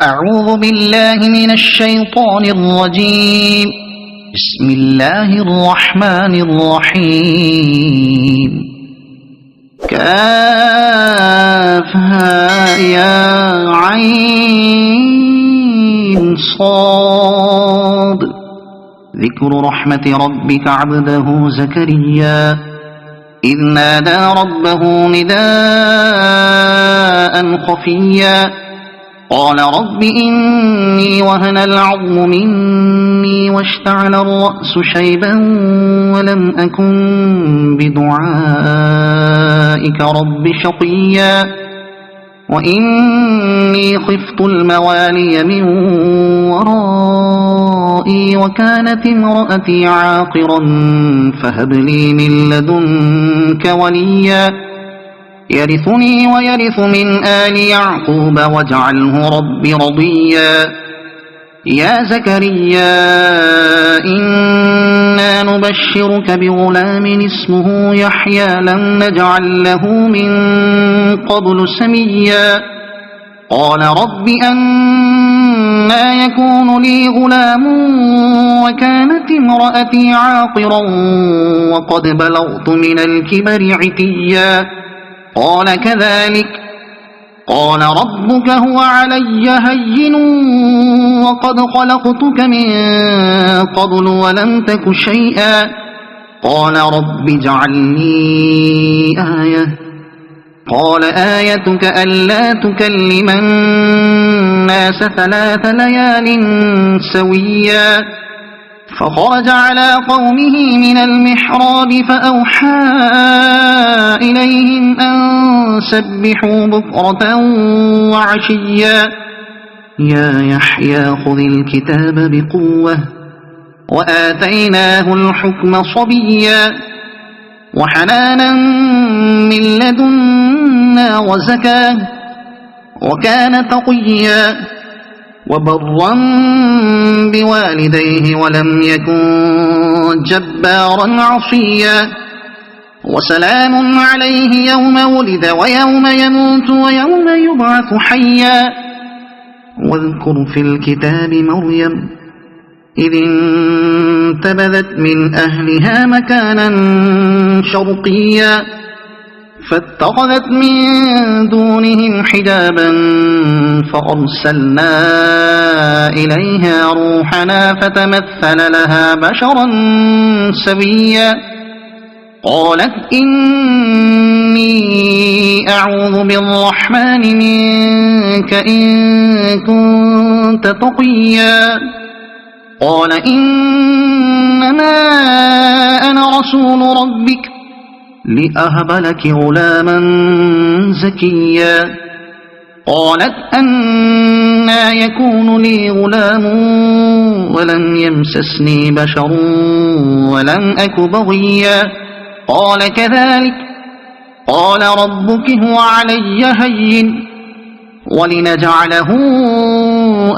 أعوذ بالله من الشيطان الرجيم. بسم الله الرحمن الرحيم. كافها يا عين صاد. ذكر رحمة ربك عبده زكريا إذ نادى ربه نداء خفيا قال رب إني وهن العظم مني واشتعل الرأس شيبا ولم أكن بدعائك رب شقيا وإني خفت الموالي من ورائي وكانت امرأتي عاقرا فهب لي من لدنك وليا يرثني ويرث من آل يعقوب واجعله رب رضيا. يا زكريا إنا نبشرك بغلام اسمه يحيى لم نجعل له من قبل سميا قال رب أنى يكون لي غلام وكانت امرأتي عاقرا وقد بلغت من الكبر عتيا قال كذلك قال ربك هو علي هين وقد خلقتك من قبل ولم تك شيئا قال رب اجعل لي آية قال آيتك ألا تكلم الناس 3 ليال سويا فخرج على قومه من المحراب فأوحى إليهم أن سبحوا بكرة وعشيا يا يحيى خذ الكتاب بقوة وآتيناه الحكم صبيا وحنانا من لدنا وزكاة وكان تقيا وبرا بوالديه ولم يكن جبارا عصيا وسلام عليه يوم ولد ويوم يموت ويوم يبعث حيا واذكر في الكتاب مريم إذ انتبذت من أهلها مكانا شرقيا فاتخذت من دونهم حجابا فأرسلنا إليها روحنا فتمثل لها بشرا سويا قالت إني أعوذ بالرحمن منك إن كنت تقيا قال إنما أنا رسول ربك لأهب لك غلاما زكيا قالت أنى يكون لي غلام ولم يمسسني بشر ولم أك بغيا قال كذلك قال ربك هو علي هين ولنجعله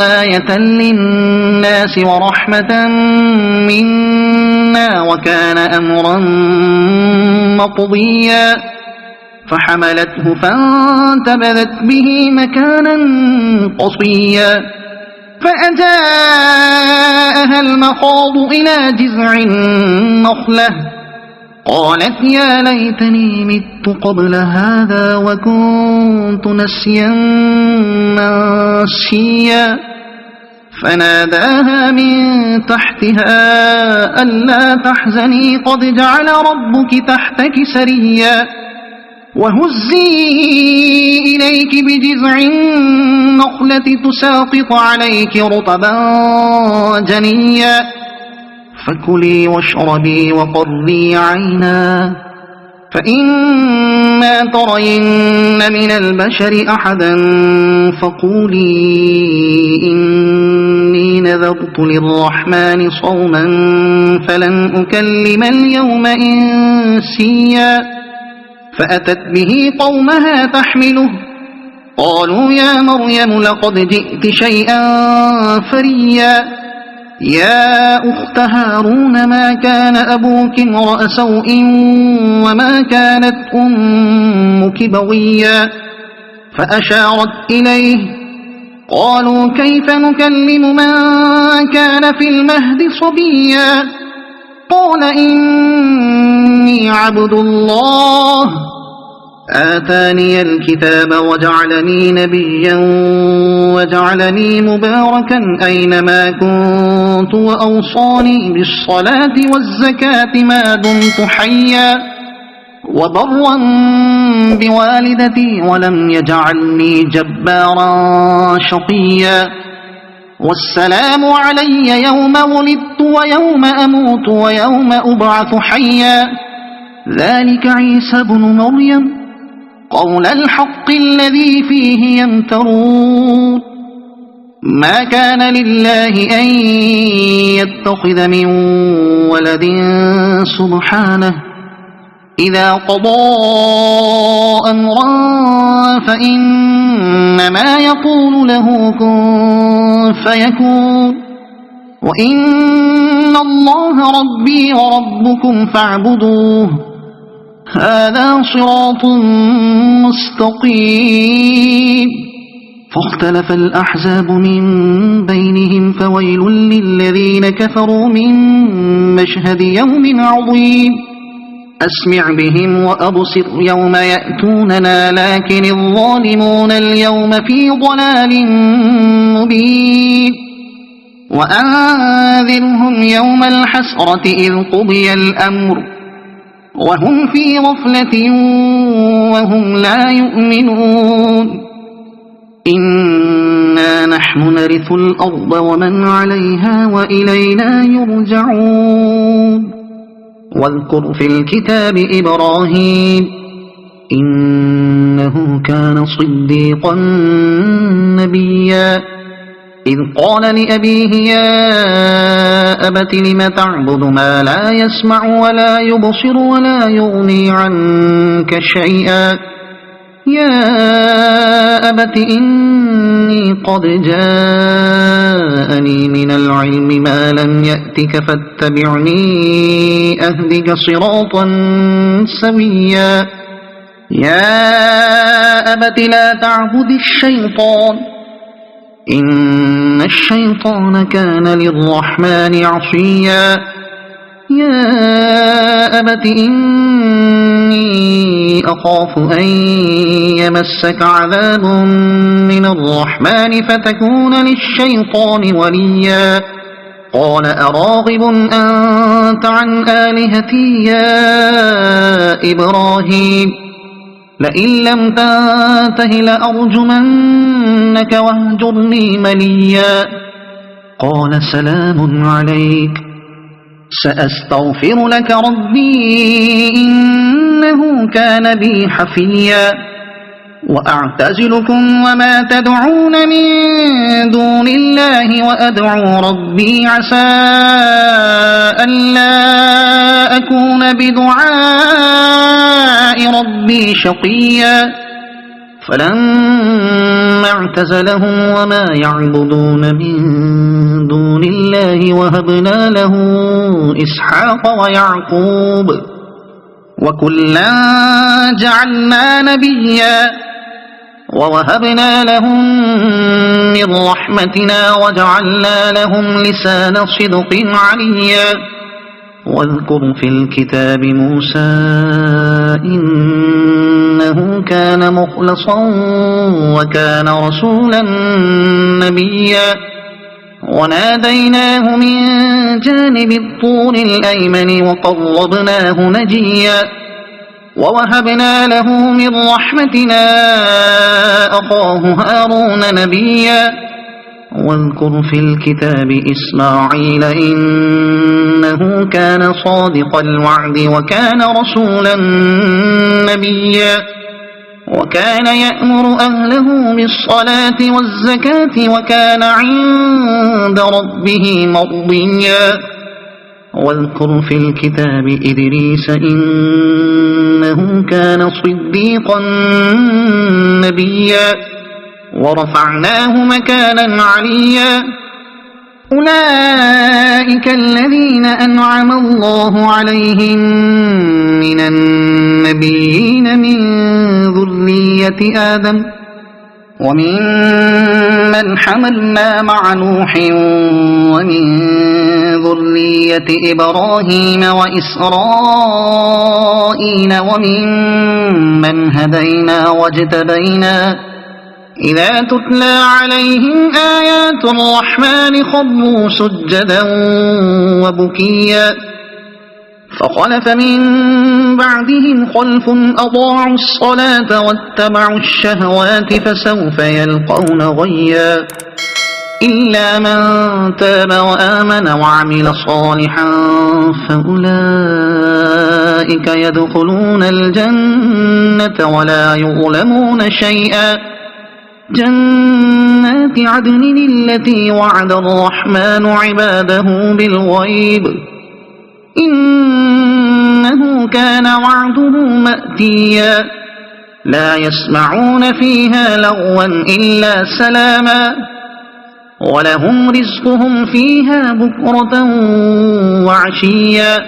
آية للناس ورحمة منا وكان أمرا مقضيا فحملته فانتبذت به مكانا قصيا فأجاءها المخاض إلى جذع النخلة قالت يا ليتني مت قبل هذا وكنت نسيا منسيا فناداها من تحتها ألا تحزني قد جعل ربك تحتك سريا وهزي إليك بجذع النخلة تساقط عليك رطبا جنيا فكلي واشربي وقري عينا فإما ترين من البشر أحدا فقولي إني نذرت للرحمن صوما فلن أكلم اليوم إنسيا فأتت به قومها تحمله قالوا يا مريم لقد جئت شيئا فريا يا أخت هارون ما كان أبوك امرأ سوء وما كانت أمك بغيا فأشارت إليه قالوا كيف نكلم من كان في المهد صبيا قال إني عبد الله آتاني الكتاب وجعلني نبيا وجعلني مباركا أينما كنت وأوصاني بالصلاة والزكاة ما دمت حيا وبرا بوالدتي ولم يجعلني جبارا شقيا والسلام علي يوم ولدت ويوم أموت ويوم أبعث حيا ذلك عيسى بن مريم قول الحق الذي فيه يمترون ما كان لله أن يتخذ من ولد سبحانه إذا قضى أمرا فإنما يقول له كن فيكون وإن الله ربي وربكم فاعبدوه هذا صراط مستقيم فاختلف الأحزاب من بينهم فويل للذين كفروا من مشهد يوم عظيم أسمع بهم وأبصر يوم يأتوننا لكن الظالمون اليوم في ضلال مبين وأنذرهم يوم الحسرة إذ قضي الأمر وهم في غفلة وهم لا يؤمنون إنا نحن نرث الأرض ومن عليها وإلينا يرجعون واذكر في الكتاب إبراهيم إنه كان صديقا نبيا إذ قال لأبيه يا أبت لم تعبد ما لا يسمع ولا يبصر ولا يغني عنك شيئا يا أبت إني قد جاءني من العلم ما لم يأتك فاتبعني أهدك صراطا سويا يا أبت لا تعبد الشيطان إن الشيطان كان للرحمن عصيا يا أبت إني أخاف أن يمسك عذاب من الرحمن فتكون للشيطان وليا قال أراغب أنت عن آلهتي يا إبراهيم لئن لم تنته لأرجمنك واهجرني مليا قال سلام عليك سأستغفر لك ربي إنه كان بي حفيا وأعتزلكم وما تدعون من دون الله وأدعو ربي عسى ألا أكون بدعاء ربي شقيا فلما اعتزلهم وما يعبدون من دون الله وهبنا له إسحاق ويعقوب وكلا جعلنا نبيا ووهبنا لهم من رحمتنا وجعلنا لهم لسان صدق عليا واذكر في الكتاب موسى إنه كان مخلصا وكان رسولا نبيا وناديناه من جانب الطور الأيمن وقربناه نجيا ووهبنا له من رحمتنا أخاه هارون نبيا واذكر في الكتاب إسماعيل إنه كان صادق الوعد وكان رسولا نبيا وكان يأمر أهله بالصلاة والزكاة وكان عند ربه مرضيا واذكر في الكتاب إدريس إنه كان صديقا نبيا ورفعناه مكانا عليا أولئك الذين أنعم الله عليهم من النبيين من ذرية آدم وممن حملنا مع نوح ومن ذرية إبراهيم وإسرائيل وممن هدينا واجتبينا إذا تتلى عليهم آيات الرحمن خروا سجدا وبكيا فخلف من بعدهم خلف أضاعوا الصلاة واتبعوا الشهوات فسوف يلقون غيا إلا من تاب وآمن وعمل صالحا فأولئك يدخلون الجنة ولا يظلمون شيئا جنات عدن التي وعد الرحمن عباده بالغيب إنه كان وعده مأتيا لا يسمعون فيها لغوا إلا سلاما ولهم رزقهم فيها بكرة وعشيا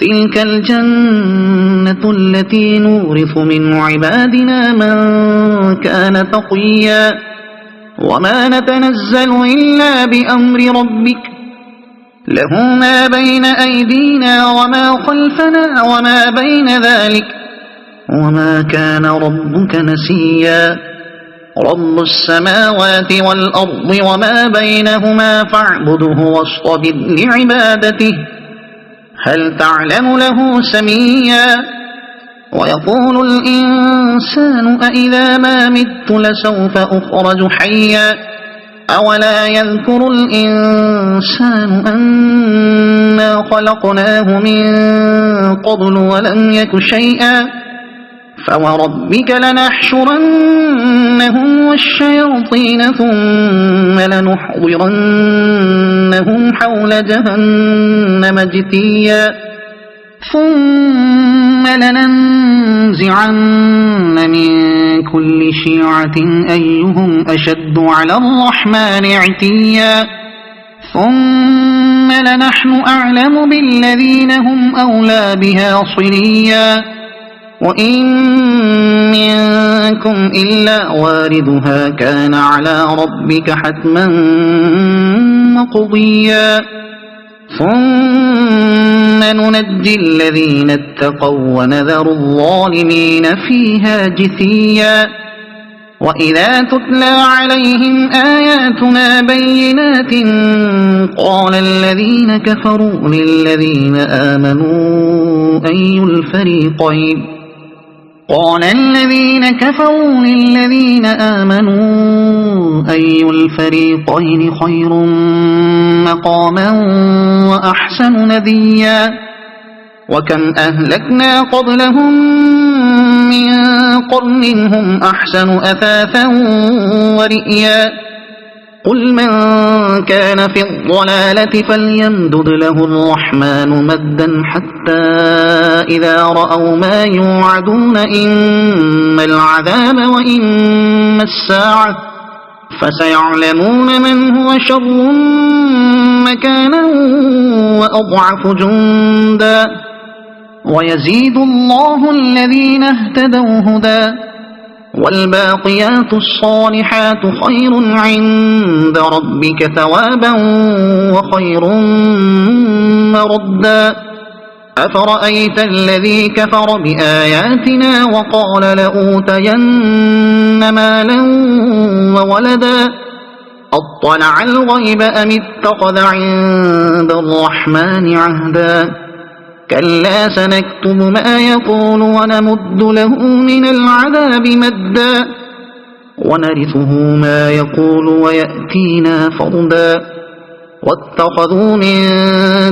تلك الجنة التي نورث من عبادنا من كان تقيا وما نتنزل إلا بأمر ربك له ما بين أيدينا وما خلفنا وما بين ذلك وما كان ربك نسيا رب السماوات والأرض وما بينهما فاعبده واصطبر لعبادته هل تعلم له سميا ويقول الإنسان أإذا ما مت لسوف أخرج حيا أولا يذكر الإنسان أنا خلقناه من قبل ولم يك شيئا فوربك لنحشرنهم والشياطين ثم لنحضرنهم حول جهنم جثيا ثم لننزعن من كل شيعة أيهم أشد على الرحمن عتيا ثم لنحن أعلم بالذين هم أولى بها صليا وإن منكم إلا واردها كان على ربك حتما مقضيا ثم ننجي الذين اتقوا ونذر الظالمين فيها جثيا وإذا تتلى عليهم آياتنا بينات قال الذين كفروا للذين آمنوا أي الفريقين خير مقاما وأحسن نديا وكم أهلكنا قبلهم من قرن هم أحسن أثاثا ورئيا قل من كان في الضلالة فليمدد له الرحمن مدا حتى إذا رأوا ما يوعدون إما العذاب وإما الساعة فسيعلمون من هو شر مكانا وأضعف جندا ويزيد الله الذين اهتدوا هدى والباقيات الصالحات خير عند ربك ثوابا وخير مردا أفرأيت الذي كفر بآياتنا وقال لأوتين مالا وولدا أطلع الغيب أم اتخذ عند الرحمن عهدا كلا سنكتب ما يقول ونمد له من العذاب مدا ونرثه ما يقول ويأتينا فردا واتخذوا من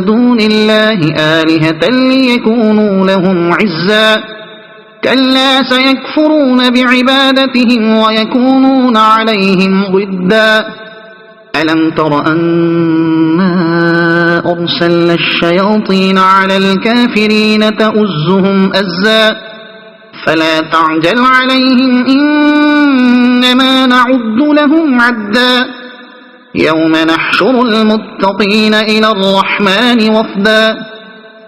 دون الله آلهة ليكونوا لهم عزا كلا سيكفرون بعبادتهم ويكونون عليهم ضدا ألم تر أنا أرسلنا الشياطين على الكافرين تؤزهم أزا فلا تعجل عليهم إنما نعد لهم عدا يوم نحشر المتقين إلى الرحمن وفدا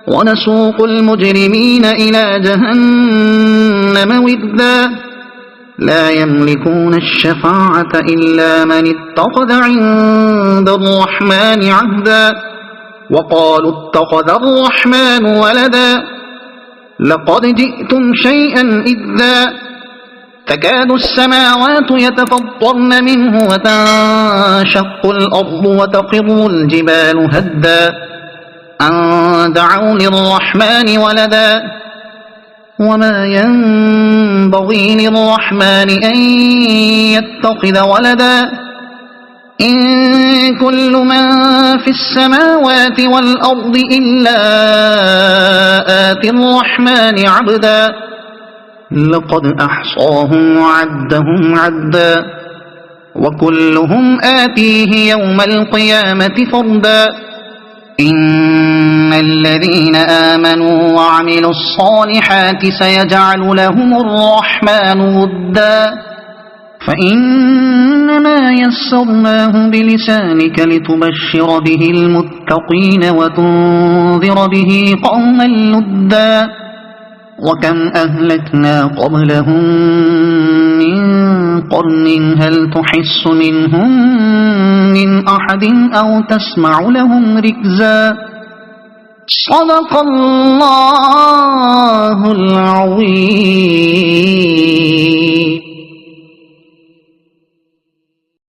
ونسوق المجرمين إلى جهنم ودا لا يملكون الشفاعة إلا من اتخذ عند الرحمن عهدا وقالوا اتخذ الرحمن ولدا لقد جئتم شيئا إدا تكاد السماوات يتفطرن منه وتنشق الأرض وتخر الجبال هدا أن دعوا للرحمن ولدا وما ينبغي للرحمن أن يتخذ ولدا إن كل من في السماوات والأرض إلا آتي الرحمن عبدا لقد أحصاهم وعدهم عدا وكلهم آتيه يوم القيامة فردا إن الذين آمنوا وعملوا الصالحات سيجعل لهم الرحمن ودا فإنما يسرناه بلسانك لتبشر به المتقين وتنذر به قوما لدا وكم أهلكنا قبلهم من قرن هل تحس منهم من أحد أو تسمع لهم ركزا صدق الله العظيم.